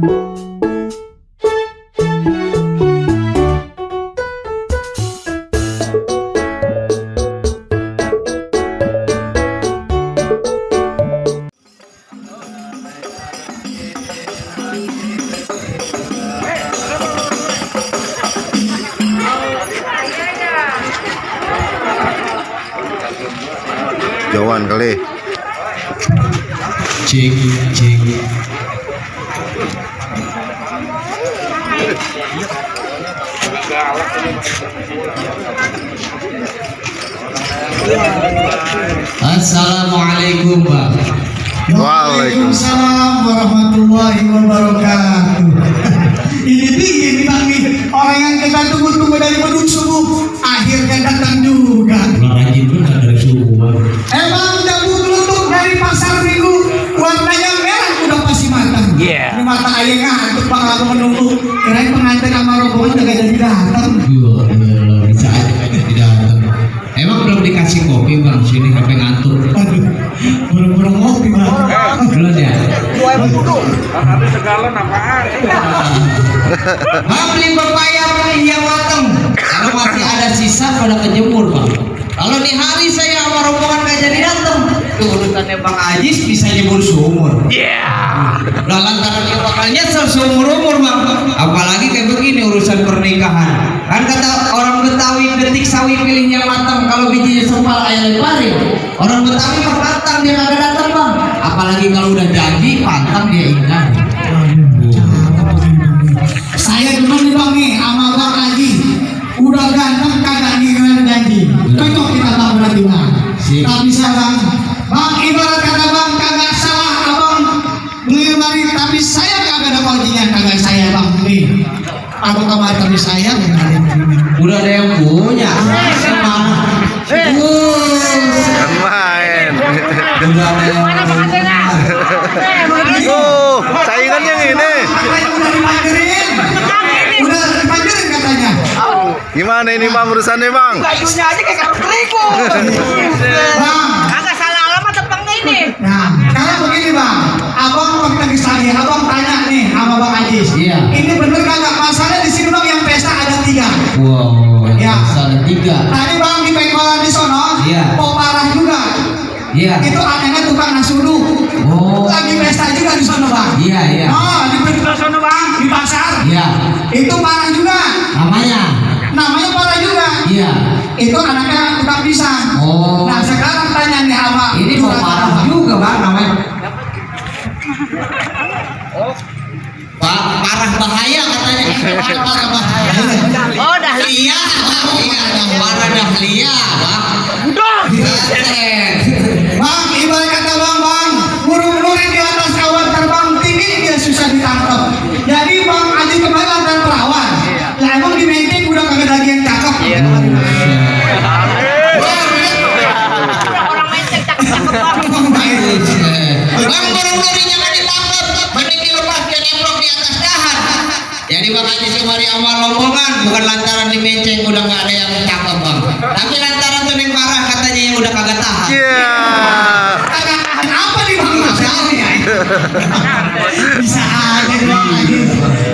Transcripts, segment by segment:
Jauhan kali. Cek. Assalamualaikum, Pak. Waalaikumsalam warahmatullahi wabarakatuh. Ini dingin Bang nih. Orang yang kita tunggu-tunggu dari beduk subuh akhirnya datang juga. Rajin benar dari subuh. Emang jambu geluduk dari pasar minggu warnanya merah udah pasti matang. Ini mata ayah ngantuk Bang aku menunggu. Kirain pengantin sama rombongan udah jadi datang. Bisa aja tidak datang. Emang belum dikasih kopi Bang, sini sampai ngantuk. Aduh, burung-burung ngopi Bang. Belum ya? Tapi segalon apaan? Bang, beli pepaya yang matang. Kalau masih ada sisa pada kejemur Bang. Kalau di hari saya sama rombongan gak jadi datang, itu urusannya Bang Ajis bisa jemur seumur. Lah lantaran dia bakal nyesel seumur-umur Bang. Apalagi kayak begini urusan pernikahan. Kan kata orang Betawi, detik sawi pilihnya matang, kalau bijinya sempal ayam lebarin. Orang Betawi mah pantang dia kagak datang Bang. Apalagi kalau udah jadi pantang dia ingat. Saya dulu nih Bang nih sama Bang Haji. Udah ganteng kagak ninggalin janji. Cocok kita Bang berarti Bang. Tak bisa Bang. Bang ibarat kata Bang kagak salah Abang mengemari, tapi saya kagak ada kuncinya, kagak saya Bang nih. Abang kamar tapi saya Udah ada yang punya. Kan main. Udah ada yang punya. Saingan yang ini. Udah dipanjerin. Udah dipanjerin katanya. Gimana ini Bang urusannya Bang? Bajunya aja kayak kartu terigu. Bang. Agak salah alamat tepangnya ini. Nah, sekarang begini Bang, Abang lagi saya, Abang tanya nih sama Bang Ajis. Iya. Ini bener kagak masalah di sini Bang yang pesta ada 3. Wow, Ya. ada 3. Tadi Bang di pengkolan di sono, Iya. kok parah juga. Iya. Itu anehnya tukang nasi uduk. Oh. Lagi pesta juga di sono Bang. Iya, iya. Oh, di sono Bang, di pasar. Iya. Itu parah juga. Namanya parah juga. Iya. Itu anaknya tukang pisang. Oh. Nah sekarang tanya nih sama Ini mau parah juga Bang namanya. Parah bahaya katanya. Parah bahaya. Oh, dahlia. Iya, parah dahlia, Bang. Bang, ibarat kata Bang, burung-burung di atas awan terbang tinggi dia susah ditangkap. Jadi Bang Aji kemarin lantaran perawan. Lah emang di menteng udah kagak lagi yang cakep. Orang menteng cakep-cakep banget. Bang burung-burung jangan ditangkap, mending dilepas dia nemplok di atas dahan. Jadi Bang Haji kemari awal rombongan bukan lantaran di menceng udah nggak ada yang cakep Bang, tapi lantaran tuh yang parah katanya yang udah kagak tahan. Iya. Kagak tahan apa nih Bang? Bisa aja Bang Aji.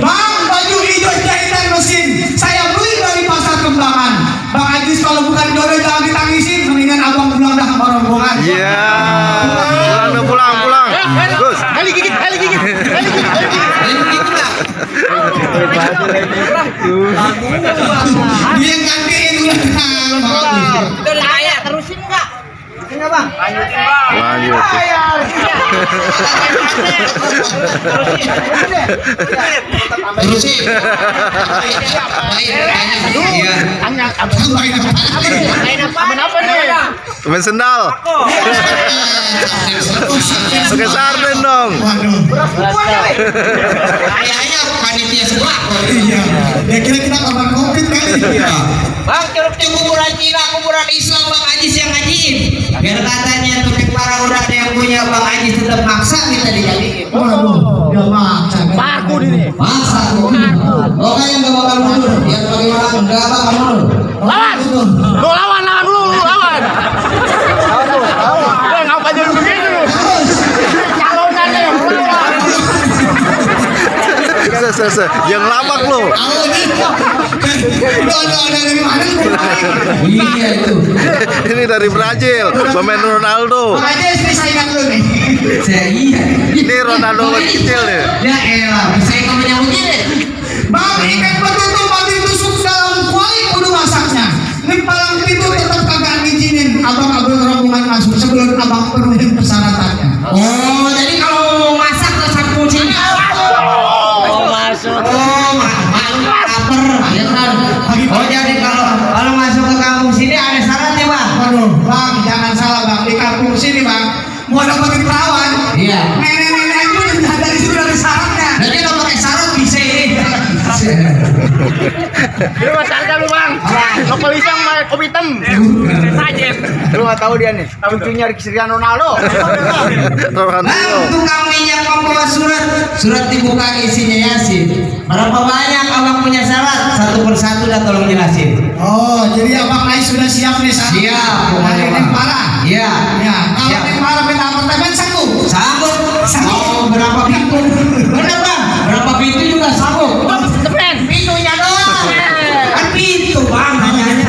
Bang, baju hijau jahitan mesin saya beli dari pasar Kembangan. Bang Aji kalau bukan jodoh jangan ditangisin, mendingan Abang pulang dah sama rombongan. Iya. Pulang. Gus. Kali gigit. Dia yang gantiin udah. Udah layak, terusin enggak? Enggak Bang? Lanjut. Terusin. Main apa nih? Main sendal. Pakai sarden dong. Kayaknya panitia sebelah. Iya. Ya kira kita kabar covid kali. Bang, curugnya kuburan Cina, kuburan Islam Bang Haji yang ngajiin. Biar katanya tuh parah udah ada yang punya Bang Haji tetap maksa kita dijadiin. Waduh, dia maksa. Paku ini. Maksa tuh. Oh kan yang gak bakal mundur. Biar bagaimana enggak bakal mundur. Lawan. Lu lawan dulu, lu lawan. Lawan. Ngapa jadi begini lu? Calonannya lawan. Yang lamak lo. Kalau ini udah dari mana? Iya itu. Ini dari Brazil, pemain Ronaldo. Makanya istri saingan lu nih. Saya iya. Ini Ronaldo kecil nih. Ya elah, saya kamu nyambutnya deh. Bang, ikan betutu mati tusuk dalam kuali kudu masaknya. Ini palang pintu tetap kagak ngizinin abang-abang rombongan masuk sebelum abang penuhin persyaratannya. Oh, jadi kalau mau masak ke satu sini. Oh, masuk. Oh, malu lapar, ya kan? Oh, jadi kalau masuk ke kampung sini ada syaratnya, Bang. Waduh, bang, jangan salah bang. Di kampung sini bang, mau dapetin perawan. Iya. Nenek-nenek aja udah dari situ dari syaratnya. Jadi kalau pakai syarat bisa ini. Lu masak lu bang. Lokal isang sama kopi hitam. Saja. Lu nggak tahu dia nih. Lucunya Cristiano Ronaldo. Ronaldo. Tukang minyak membawa surat dibuka isinya Yasin. Berapa banyak abang punya syarat? Satu persatu dah tolong jelasin. Oh, jadi abang Lai sudah siap nih syarat. Siap, Nah, pokoknya, ini Bang. parah. Iya. Ya, kalau Siap. ini parah minta apartemen sanggup. Sanggup. Mau berapa pintu? Benar bang. Berapa pintu juga sanggup. Temen. Pintunya doang. Kan pintu bang namanya.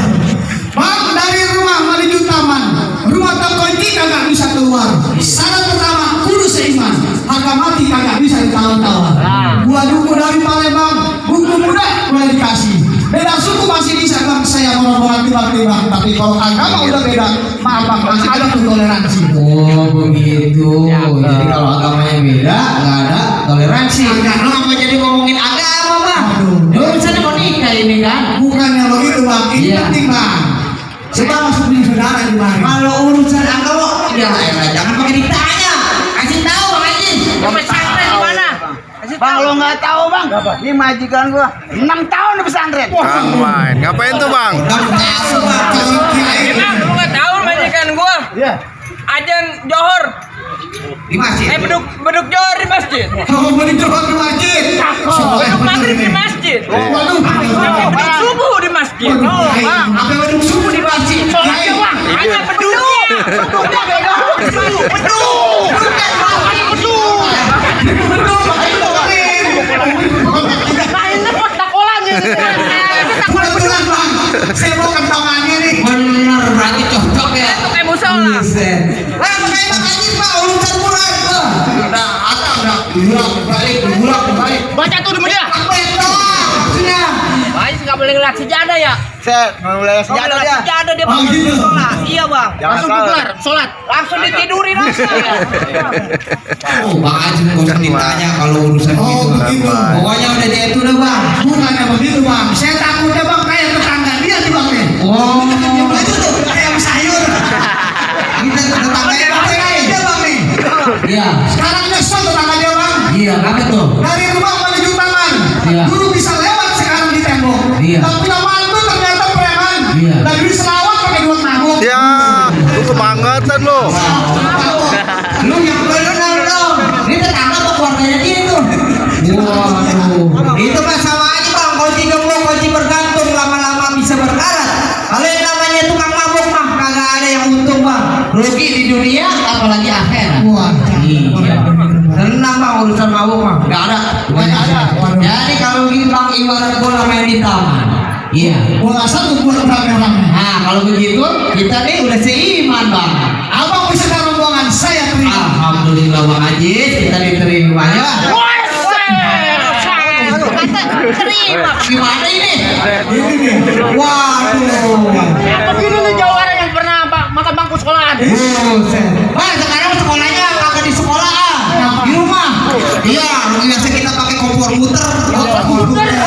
Bang, dari rumah menuju taman, rumah terkunci kagak bisa keluar. Syarat pertama, kudu seiman. Harga mati kagak bisa ditawar-tawar. Gua duku dari Palembang, buku muda boleh dikasih. Beda suku masih bisa bang, saya mau tiba-tiba. Tapi kalau agama udah beda, maaf bang, masih ada tuh toleransi. Oh begitu. Jadi kalau agamanya beda, nggak ada toleransi. Lu apa jadi ngomongin agama bang? Aduh. Urusannya mau nikah ini kan? Bukannya begitu bang, ini Iya. penting bang. Coba masuk di saudara gimana? Kalau urusan agama, ya elah, jangan pakai ditanya. Kasih tahu bang Haji. Mau pesantren di mana? Bang, lo nggak tahu bang? Ini majikan gua 6 tahun di pesantren. Ngapain? Ngapain tuh bang? Kamu tahu bang? Bang, lo nggak tahu majikan gua? Iya. Ajan Johor. Di masjid. Beduk Johor di masjid. Kalau mau dicoba ke masjid, Beduk maghrib di masjid. waduh, Beduk subuh di masjid. Oh, Bang. Apa beduk subuh di masjid? Sholatnya bang, hanya beduknya. Beduknya gak ada. Beduk. Mainnya kok takolannya. kebetulan bang, saya mau kentongannya nih. Bener, berarti cocok ya. Itu kayak musola. Buset. Wah, pakai bang Haji pak, urusan Quran bang. Udah, ada udah. Diulak balik. Baca tuh demi dia. Apa yang doang? Maksudnya? Ais nggak boleh ngeliat sejadah ya? Set, mulai Kalau sejadah ngeliat dia. sejadah dia Oh, bangun gitu. sholat. Iya bang. Jangan Langsung salah. bubar, sholat. Langsung ditidurin langsung. Oh, bang Haji nggak usah ditanya kalau urusan Oh, gitu. begitu. Pokoknya udah dia itu udah bang. Bukannya begitu bang, saya takutnya bang kayak tetangga dia nih bang nih. Oh. Dia baju tuh kayak sayur. Kita tetangga yang Kayak dia bang nih. Iya. Sekarang nyesel tetangga dia bang. Iya, apa tuh? Dari rumah menuju taman. Iya. Dulu bisa lewat, sekarang di tembok. Iya. Tapi nama itu ternyata preman. Iya. Lagi di selawat pakai duit mabuk. Ya, lu kebangetan lo. Lu yang bener dong. Ini tetangga apa keluarganya dia itu? Waduh. Itu mah sama aja bang. Kunci gembok, kunci bergantung, lama-lama bisa berkarat. Kalau yang namanya tukang mabuk mah kagak ada yang untung bang. Rugi di dunia, apalagi akhirat. Wah, Iya. Tenang bang, urusan mabuk mah nggak ada. Nggak ada. Jadi kalau gitu bang, ibarat bola main di taman. Iya. bola satu buat rame-rame. Nah kalau begitu kita nih udah seiman bang. Abang bisa rombongan saya terima. Alhamdulillah bang Haji, kita diterima ya. Terima. Gimana ini? Ini nih. Waduh. Begini nih jauh orang yang pernah makan bangku sekolahan. Buset. Wah sekarang sekolahnya kagak di sekolah, di rumah. Iya, biasa kita pakai kompor muter.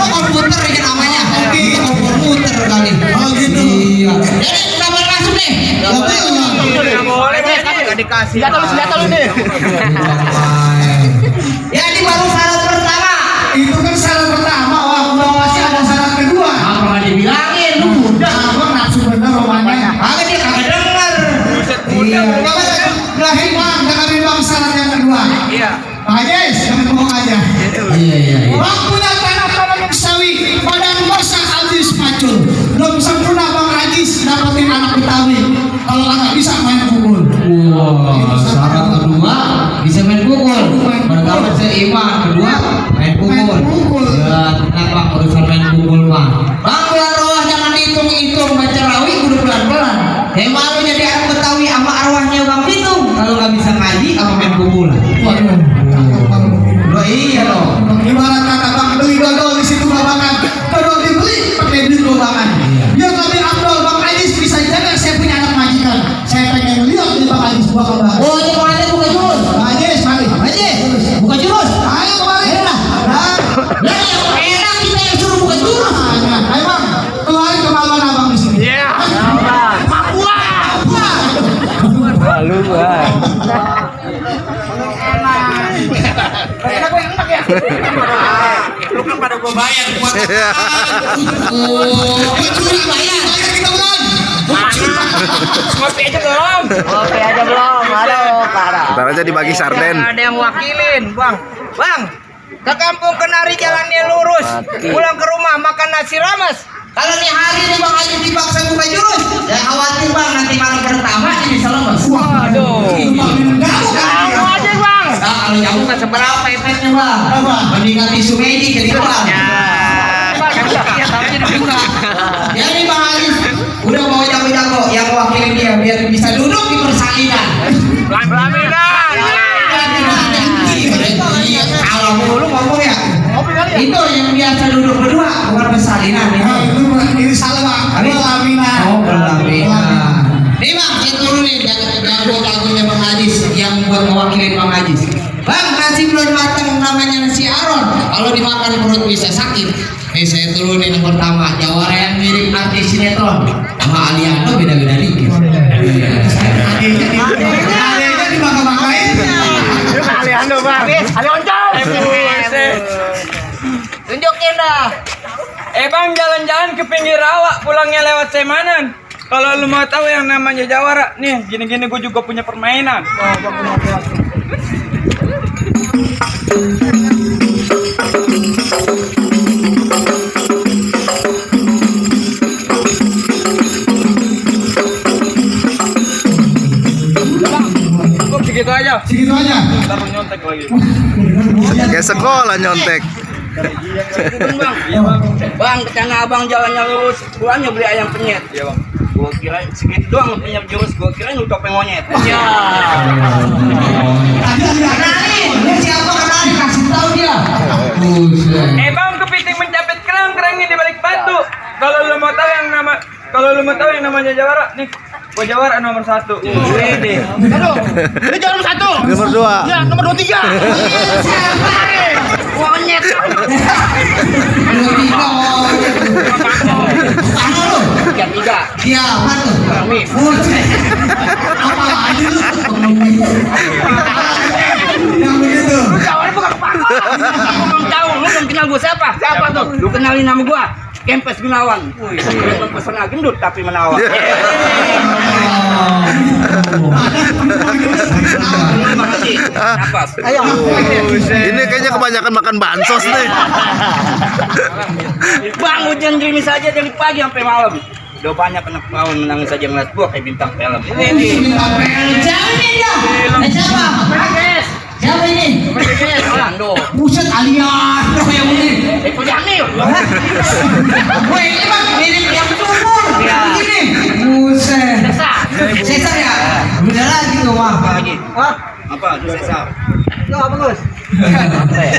Komputer ini namanya. Itu kompor muter kali. Oh, gitu. Iya. Jadi kita boleh masuk nih. Nggak boleh deh, nggak dikasih. Senjata lu nih. Ya ini baru syarat pertama. Itu kan syarat pertama, wah udah masih ada syarat kedua. Apa nggak dibilangin? Lu udah. Abang nafsu bener romanya. Kagak dia kagak denger. Iya. Lahir bang, dengerin bang syarat yang kedua. Iya. Pak Haji, jangan bohong aja. Iya. Bang punya tanah yang sawi, badan basah habis macul. Belum sempurna bang Haji dapetin anak Betawi. Kalau nggak bisa main pukul. Wah, syarat kedua bisa main pukul. Pertama seiman, kedua main Main pukul. pukul. baru jadi anak Betawi sama arwahnya Bang Pitung. Kalau nggak bisa ngaji, apa main pukulan? Waduh. Loh iya loh. Ibarat kata bang beli dodol di situ babangan, dodol dibeli pakai duit babangan. Biar lebih abdol bang Ajis bisa jaga. Saya punya anak majikan. Saya pengen lihat di bang Ajis buka kabar. Oh ini Bang Ajis buka jurus. Bang Ajis, mari. Bang Ajis buka jurus. Ayo kemari. Lah yang enak kita yang suruh buka jurus. Ayo bang, keluarin kemaluan abang di sini. Iya. Malu bang. Enak gue enak ya. Lu kan pada gue bayar buat Oh, curi bayar. Kita bulan. ngopi aja belum. Aduh, parah. Ntar aja dibagi sarden. Ada yang wakilin, Bang. Bang, ke kampung Kenari jalannya lurus. Pulang ke rumah makan nasi rames. Kalau nih hari ini Bang Ajis dipaksa buka jurus, jangan khawatir Bang, nanti malam pertama ini bisa lemes. Waduh. Jauh kan? Kamu aja, Bang. Nah, kalau jauh nggak seberapa efeknya Bang. Mendingan tisu medik jadi Bang. Ya, tapi jadi buka. Ya ini Bang Ajis udah bawa jago-jago yang wakilin dia biar bisa duduk di persalinan. Pelaminan. Kalau mulu ngomong ya. Itu yang biasa duduk berdua bukan persalinan ya. Ini salah bang. Pelaminan. Oh, pelaminan. Nih Bang, saya turunin jago-jagonya Bang Ajis yang buat mewakilin Bang Ajis. Bang, nasi belum matang namanya nasi Aron. Kalau dimakan perut bisa sakit. Saya turunin yang pertama, jawara yang mirip artis sinetron. Sama Aliando beda-beda dikit. Adanya dibangga-banggain. Aliando, Bang. Ali Oncol. Tunjukin dah. Bang, jalan-jalan ke pinggir rawa, pulangnya lewat Semanan. Kalau lu mau tahu yang namanya jawara, nih gini-gini gue juga punya permainan. Cukup segitu aja. Segitu aja. Ntar lu nyontek lagi. Kayak sekolah nyontek. Bang, ke Tanah Abang jalannya lurus, pulangnya beli ayam penyet. Iya bang. Gua kira segitu doang punya jurus, gua kira lu topeng monyet. Ya. Kenalin, ini siapa kenalin? Kasih tahu dia. Bang, kepiting mencapit kerang-kerangnya di balik batu. Kalau lu mau tahu yang namanya jawara, nih gua jawara nomor 1. Wede. Aduh, ini jalan satu. Nomor 2. Ya, nomor 23. Monyet. Mana lu? Yang 3. Dia apa tuh? Kami. Apa aja lu? Yang begitu. Kawannya bukan kepala. Aku belum tahu, lu belum kenal gua siapa? Siapa tuh? Lu kenalin nama gua. Kempes Gunawan. Wih, pesona gendut tapi menawan. Terima kasih. Napas. Ayo. Ini kayaknya kebanyakan makan bansos nih. Bang, hujan gerimis saja dari pagi sampai malam. Udah banyak anak perawan menangis saja ngeliat gua kayak bintang film. Siapa ini dia? Siapa? Siapa ini? Orlando. Buset Aliando yang ini. Eko Jamil. Woi ini Bang, mirip yang sumur. Begini. Buset. Cesar ya? Udah lagi tuh Bang. Apa lagi? Wah, Apa? Itu Sesar. itu apa Gus?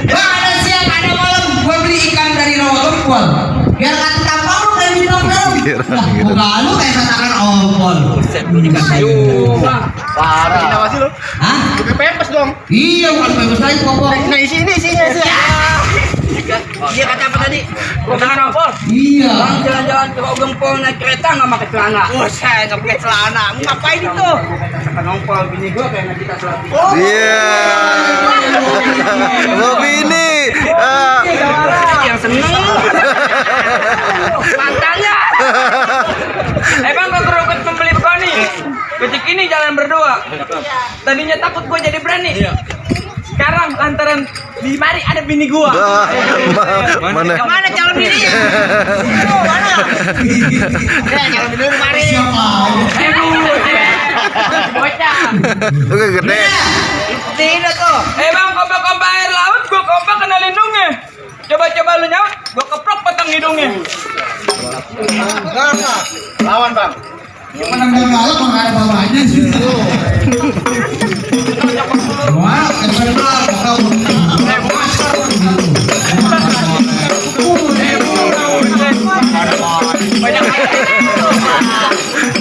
Bang ada siang ada malam gue beli ikan dari rawa gempol. Biar kata tampang lu kayak bintang film. Lah, muka lu kayak tatakan ompol. Buset, lu dikasih. Parah. Kenapa sih lu? Hah? Pakai pepes dong. Iya, bukan bebas lagi kopong. Nah, isinya. Dia kata apa tadi? Gua tangan ompol. Iya. Bang jalan-jalan ke Rawa Gempol naik kereta nggak pakai celana. Buset, nggak pakai celana. Mau ngapain itu? Masakan ompol bini gua kayak nggak kita selati. Iya. Bobi ini. Yang seneng. Mantannya. Bang gua kerukut membeli pekoni. Ketik ini jalan berdua. Tadinya takut gua jadi berani. Sekarang lantaran di mari ada bini gua. Mana? Yang mana calon bininya? Mana? Calon bini lu mari. Bocah. Oke gede. Tidak tuh. Bang, kompak-kompak air laut, gua kompak kena lindungnya. Coba-coba lu nyaut, gua keprok potong hidungnya. Lawan Bang. Menang galak kok nggak ada bawahnya sih. Wah, benar.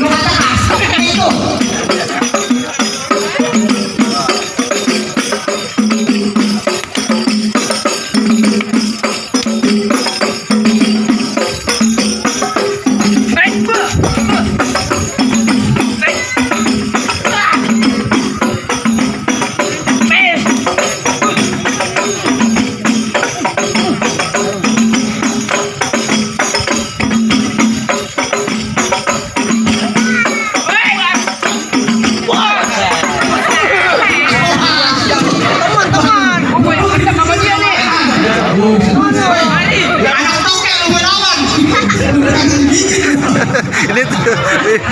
Lu kata asap itu.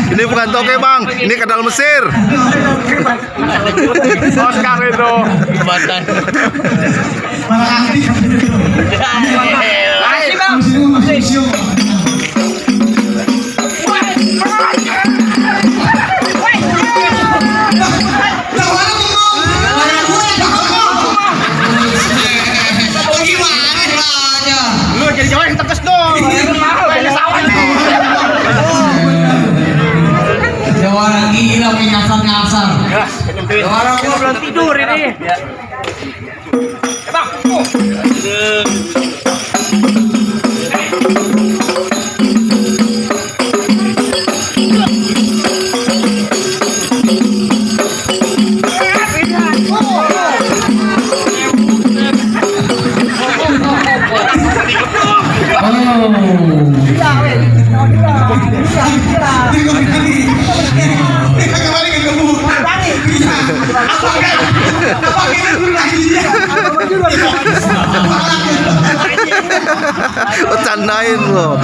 Ini bukan toke bang, ini kadal Mesir. Oscar itu. Jembatan. Makasih bang. Lu jadi Jawa yang tegas dong. Jawara gila main ngasar-ngasar. Orang gua belum tidur ini. Bang. Candain lo.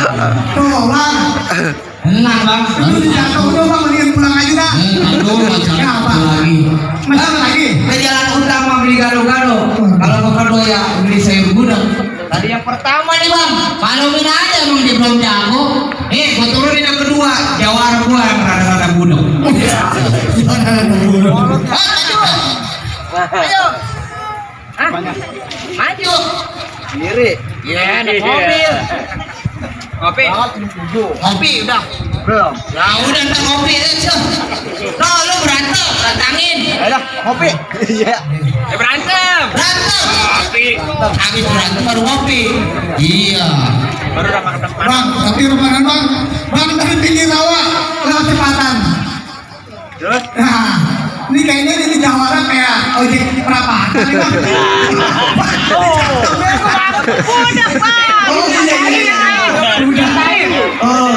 Tenang bang. Lu jatuh udah bang, mendingan pulang aja dah. Aduh Kenapa? lagi. Macam lagi. Ke jalan utama beli gado-gado. Kalau mau kado ya beli sayur gudeg. Tadi yang pertama nih bang, malumin aja emang dia belum jago. Gua turunin yang kedua, jawara gua yang rada-rada gudeg. Ayo. Hah? Maju. Kiri. Ya, naik mobil. Kopi. Kopi udah. Belum. Ya udah ntar kopi aja. No, lu berantem, rantangin. Ayo kopi. Iya. Berantem. Berantem. Kopi. Habis berantem baru kopi. Iya. Baru udah makan Bang, tapi rumahan bang. Bang dari pinggir rawa, lewat cepatan. Terus? Nah, ini kayaknya ini Jawara kayak ojek perapatan nih bang. Udah, Bang. Oh iya. Oh,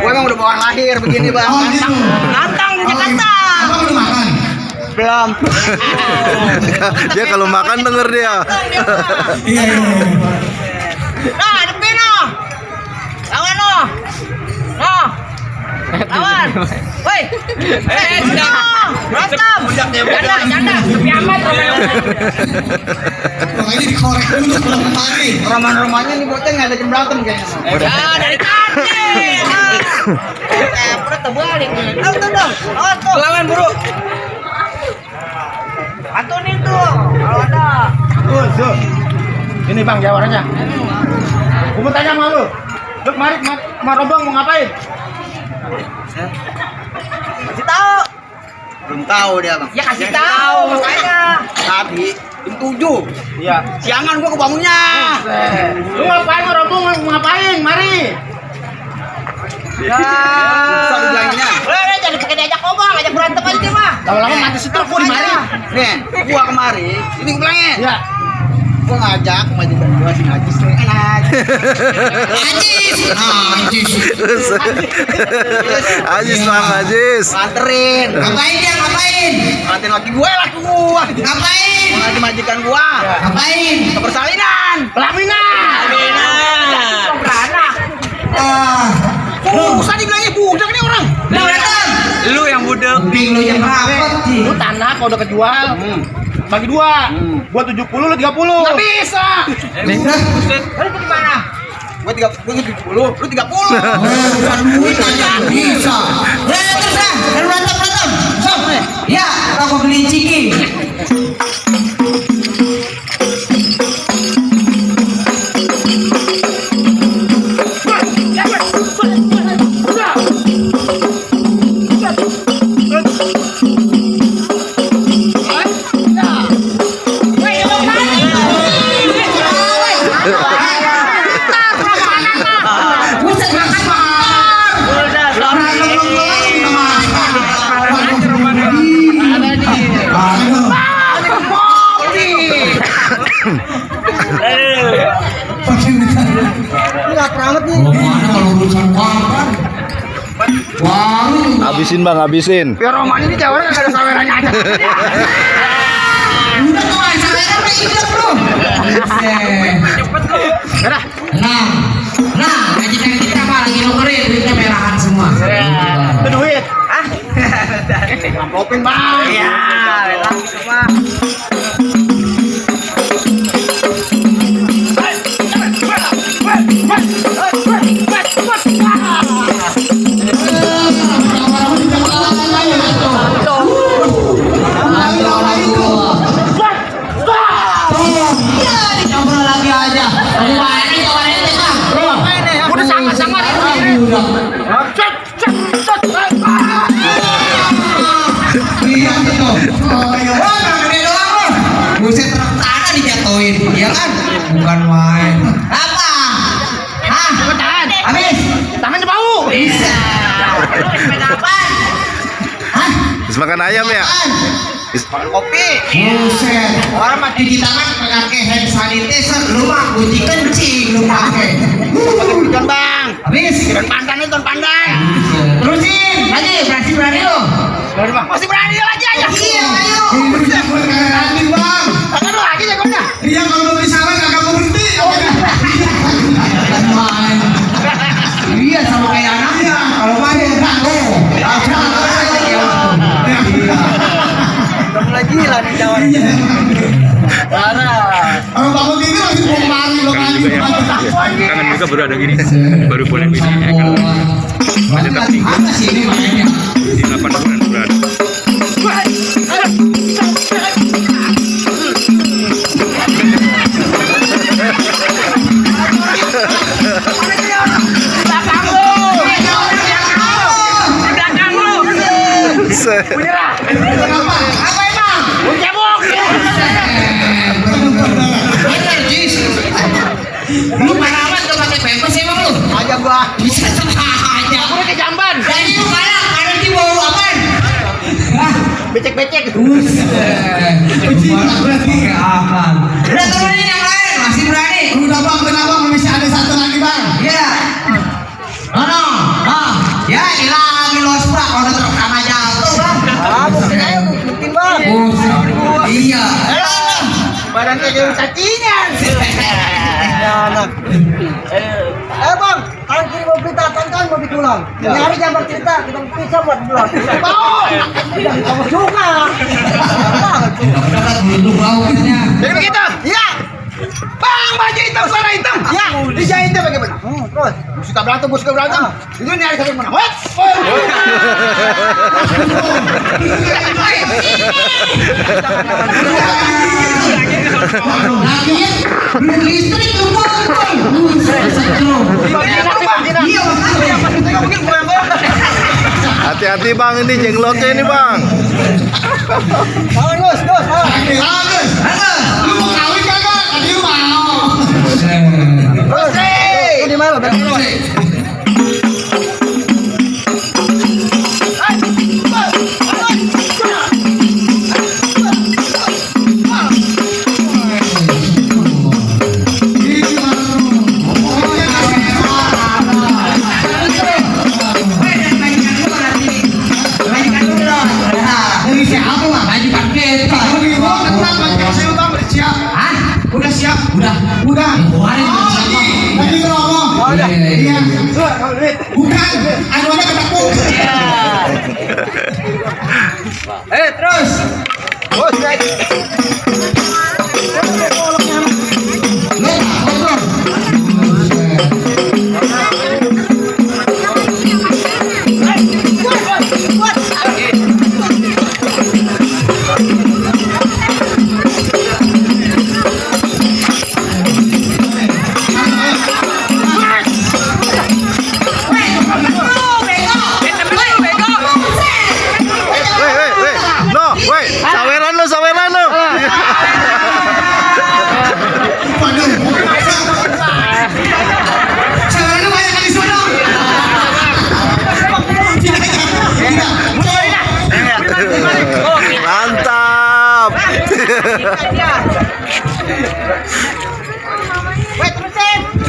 Gue emang udah bawaan lahir begini bang. oh gitu. Nantang di Jakarta. Abang udah makan? Belum. Dia kalau makan denger dia. Iya. Nah, depan no. Lawan no. No. Lawan. Woi. Sudah. Berantem. Janda. Tapi amat. Pokoknya dikorek dulu belum pagi. Roman-romannya nih bocah nggak ada jam berantem kayaknya. Ya, dari tadi. Perut terbalik. Tuh. Lawan buru. Atunin tuh. Kalau ada. Tuh. Ini bang jawarannya. Gue mau tanya sama lu. Lu kemarin sama Robong mau ngapain? Kasih tahu. Belum tahu dia bang. Ya kasih tahu makanya. Tadi jam 7. Iya. Siangan gua kebangunnya. Lu ngapain sama Robong mau ngapain? Mari. Ya. Susah dibilanginnya. Udah jadi pakai diajak ngomong, ajak berantem aja dia mah. Lama-lama mati setruk gua di mari. Nih, gua kemari. Ini gua bilangin. Iya. Gua ngajak maju berdua si Najis nih. Enak. Ajis bang, Ajis. Nganterin. Ngapain dia? Ngapain? Nganterin laki gua, laki gua. Ngapain? Mau ngaji majikan gua. Ngapain? Kepersalinan. Pelaminan. Beranak. Usah dibilangin budak nih orang. Lu berantem? Lu yang budak. Kuping lu yang rapat sih. Lu tanah kalau udah kejual. Bagi dua. Gua 70, lu 30. Nggak bisa. Lalu gimana? Gua 70, lu 30. Bukan duit aja bisa. dah. Dan berantem. So, ya, aku beli ciki. Habisin bang, habisin. Biar Roman ini jawabnya nggak ada sawerannya aja. Udah tuh, saya udah hidup belum? Nah, ajikan kita apa lagi nukerin duitnya merahan semua. Itu duit. Ah. Amplopin bang. Iya. Bang. Buset truk tanah dijatuhin, ya kan? Bukan main. Apa? Hah? Tangan. Habis? Tangannya bau. Bisa. Hah? Terus makan ayam ya? Kopi. Buset. Orang mah cuci tangan pakai hand sanitizer, lu mah kunci kencing lu pakai. Ikan bang. Habis? Ikan pandan itu ikan pandan. Terusin, lagi berani lu. Masih berani lagi aja. Iya, ayo. Berani bang. Tangan lu lagi jagonya. Iya kalau mau disawat agak mau berhenti. Bukan main. Iya sama kayak anaknya. Kalau main ragu. Udah mulai gila nih jawabannya. Kalau bangun ini langsung mau kemari lo kan. Kangen juga baru ada gini, baru boleh ini Mana sih ini makanya? di 8 bulan berada. Apa emang? Cebok. Bener Jis. Lu parawan tuh pakai pempes emang lu? Aja gua. Bisa sama aja. Udah ke jamban. Dan itu kadang di bau apaan? Becek-becek. Malah berarti gak aman. Udah turunin yang lain, masih berani. Udah bang, kenapa masih ada satu lagi bang? Iya. Nono, ya hilang lo seprak kalau udah truk tanah jatuh bang. Buktiin aja, buktiin bang. Iya. Badan kayak cacingan. Bang, kalau kiri mau berita, kan mau ditulang. Ini hari jambar cerita, kita bisa buat pulang. Mau? Tidak kamu juga. Dulu bau katanya. Jadi begitu? Iya. Bang, baju hitam, suara hitam. Ya, dijahitnya bagaimana? Terus, suka berantem, suka berantem. Itu ini hari sampai mana? Wet! Lagi belum listrik tuh bang. Iya Hati-hati bang, ini jenglotnya ini bang. Gus. Bagus. Lu mau kawin kagak? Tadi lu mau. Terus, di mana? Dari siapa bang? Baju paket. Udah siap? Udah. Kemarin siapa? Lagi ngomong. Iya. Bukan, anuannya ketepuk. Terus.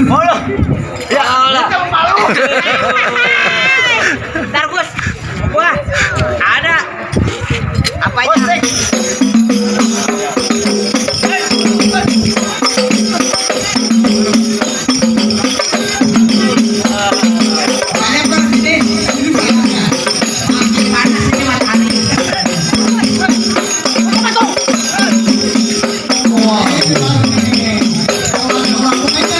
Ya Allah. Ntar Gus, wah ada apanya? Banyak kan sini. Makin panas ini matahari. Wah, ini baru nih. Orang pokoknya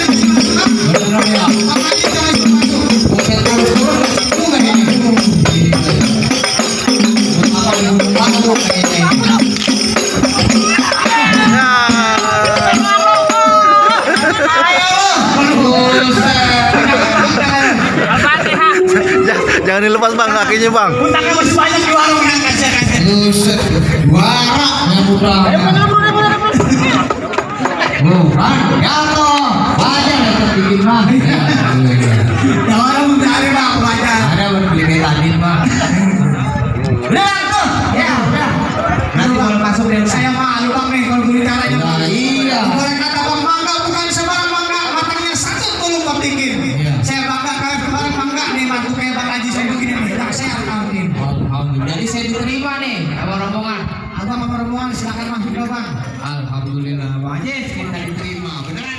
benar ya. Makanya jangan masuk. Bukan kalau turun juga ini. Apa yang baru kayaknya. Al-Fatihah. Jangan dilepas bang kakinya bang. Utangnya masih banyak di warung yang kasih. Buset, juara yang udah. Jatuh, wajar itu bikin mah. Ya orang mencari bang, wajar. Ada beli betadin mah. Udah tuh. Ya, udah. Nanti kalau masuk deh. Saya malu bang nih kalau begini caranya. Nah, iya. Orang kata bang mangga bukan sembarang mangga, matangnya satu tulung bang bikin. Iya. Saya bangga kayak kemarin mangga nih mantu kayak bang Haji saya begini nih, yang sehat tahun ini. Alhamdulillah. Jadi saya diterima nih sama rombongan. Abang sama rombongan silakan masuk ke bang. Alhamdulillah. Bang Haji kita diterima. Beneran